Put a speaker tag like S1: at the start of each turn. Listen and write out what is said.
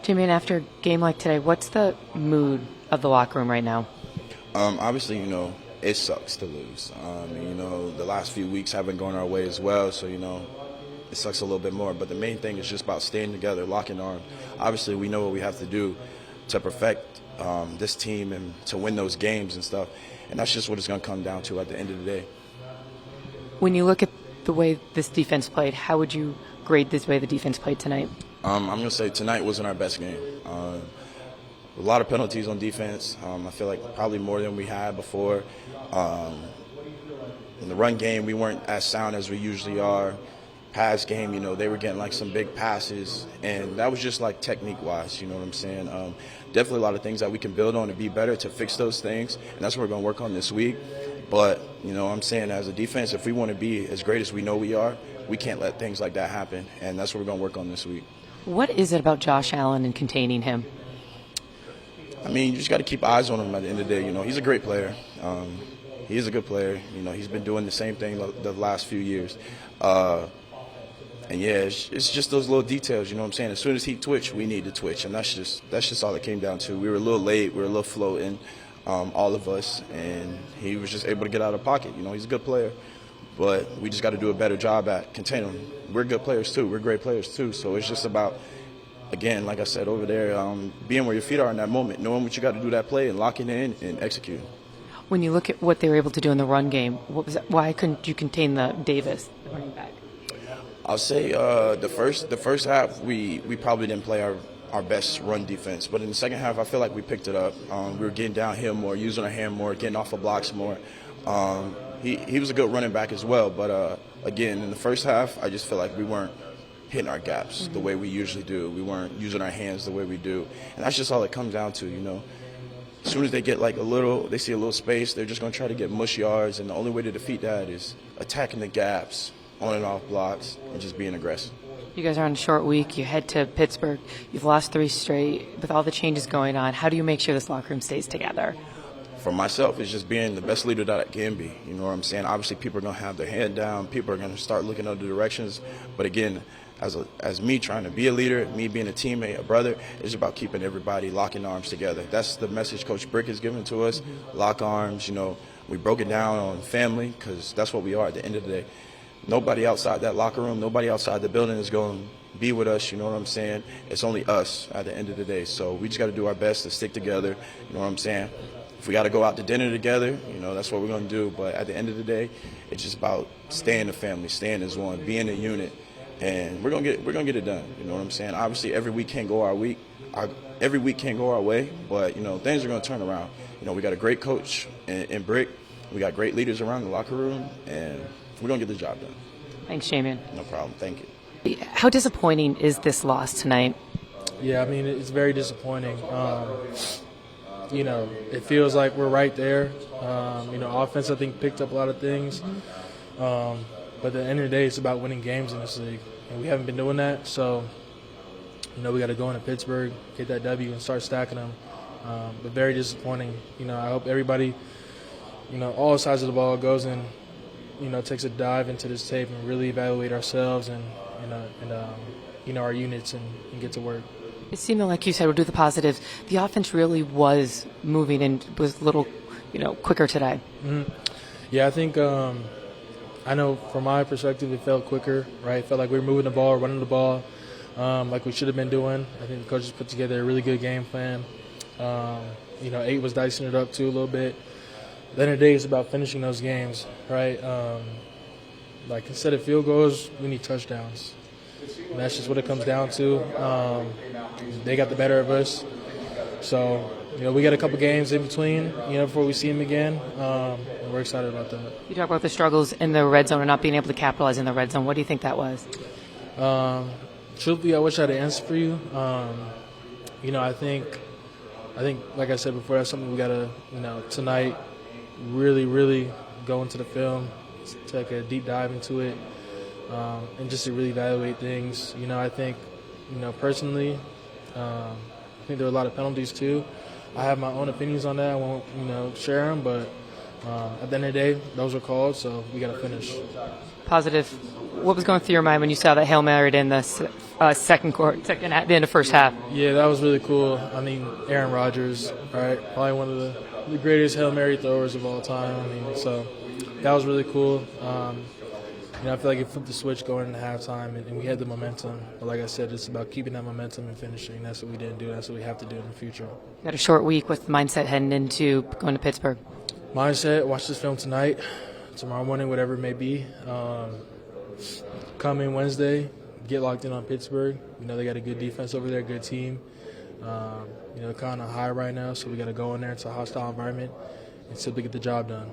S1: Jamien, after a game like today, what's the mood of the locker room right now?
S2: Obviously, it sucks to lose. The last few weeks haven't gone our way as well, so, it sucks a little bit more. But the main thing is just about staying together, locking arms. Obviously, we know what we have to do to perfect this team and to win those games and stuff. And that's just what it's going to come down to at the end of the day.
S1: When you look at the way this defense played, how would you grade this way the defense played tonight?
S2: I'm going to say tonight wasn't our best game. A lot of penalties on defense. I feel like probably more than we had before. In the run game, we weren't as sound as we usually are. Pass game, they were getting like some big passes, and that was just like technique-wise, you know what I'm saying? Definitely a lot of things that we can build on to be better, to fix those things, and that's what we're going to work on this week. But, I'm saying as a defense, if we want to be as great as we know we are, we can't let things like that happen, and that's what we're going to work on this week.
S1: What is it about Josh Allen and containing him?
S2: You just got to keep eyes on him at the end of the day. He's a great player. He is a good player. He's been doing the same thing the last few years. And yeah, it's just those little details, you know what I'm saying? As soon as he twitched, we need to twitch, and that's just all it came down to. We were a little late, we were a little floating, all of us, and he was just able to get out of pocket. He's a good player, but we just got to do a better job at containing him. We're good players too. We're great players too. So it's just about, again, like I said over there, being where your feet are in that moment, knowing what you got to do that play and locking it in and executing.
S1: When you look at what they were able to do in the run game, why couldn't you contain the Davis, the running back?
S2: I'll say the first half we probably didn't play our best run defense, but in the second half I feel like we picked it up. We were getting downhill more, using our hand more, getting off of blocks more. He was a good running back as well, but again in the first half I just feel like we weren't hitting our gaps the way we usually do. We weren't using our hands the way we do, and that's just all it comes down to. As soon as they get they see a little space, they're just going to try to get mush yards, and the only way to defeat that is attacking the gaps, on and off blocks, and just being aggressive.
S1: You guys are on a short week. You head to Pittsburgh. You've lost 3 straight. With all the changes going on, how do you make sure this locker room stays together?
S2: For myself, it's just being the best leader that I can be. You know what I'm saying? Obviously, people are going to have their head down. People are going to start looking other directions. But again, as me trying to be a leader, me being a teammate, a brother, it's about keeping everybody locking arms together. That's the message Coach Brick has given to us. Lock arms. We broke it down on family because that's what we are at the end of the day. Nobody outside that locker room, nobody outside the building is going to be with us, you know what I'm saying? It's only us at the end of the day. So we just got to do our best to stick together, you know what I'm saying? If we got to go out to dinner together, that's what we're going to do. But at the end of the day, it's just about staying a family, staying as one, being a unit, and we're going to get it done, you know what I'm saying? Obviously, every week can't go our way, but, things are going to turn around. We got a great coach in Brick. We got great leaders around the locker room, and we're going to get the job done.
S1: Thanks, Jamien.
S2: No problem. Thank you.
S1: How disappointing is this loss tonight?
S3: Yeah, it's very disappointing. It feels like we're right there. Offense, I think, picked up a lot of things. But at the end of the day, it's about winning games in this league. And we haven't been doing that. So, we got to go into Pittsburgh, get that W, and start stacking them. But very disappointing. I hope everybody, all sides of the ball goes in, takes a dive into this tape and really evaluate ourselves and our units and get to work.
S1: It seemed like you said, we'll do the positives. The offense really was moving and was a little, quicker today.
S3: Mm-hmm. Yeah, I think I know from my perspective it felt quicker, right? It felt like we were moving the ball, running the ball like we should have been doing. I think the coaches put together a really good game plan. 8 was dicing it up too a little bit. At the end of the day, it's about finishing those games, right? Instead of field goals, we need touchdowns. And that's just what it comes down to. They got the better of us. So, we got a couple games in between, before we see them again. And we're excited about that.
S1: You talk about the struggles in the red zone and not being able to capitalize in the red zone. What do you think that was?
S3: Truthfully, I wish I had an answer for you. I think, like I said before, that's something we got to, tonight really, really go into the film, take a deep dive into it, and just to really evaluate things. I think, personally, I think there were a lot of penalties too. I have my own opinions on that. I won't, share them, but at the end of the day, those were called, so we got to finish.
S1: Positive. What was going through your mind when you saw that Hail Mary in the second at the end of first half.
S3: Yeah, that was really cool. I mean, Aaron Rodgers, right? Probably one of the greatest Hail Mary throwers of all time. I mean, so that was really cool. I feel like it flipped the switch going into halftime, and we had the momentum. But like I said, it's about keeping that momentum and finishing. That's what we didn't do. That's what we have to do in the future.
S1: You got a short week. What's the mindset heading into going to Pittsburgh?
S3: Mindset, watch this film tonight, tomorrow morning, whatever it may be. Come in Wednesday, get locked in on Pittsburgh. They got a good defense over there, good team. Kind of high right now, so we got to go in there. It's a hostile environment and simply get the job done.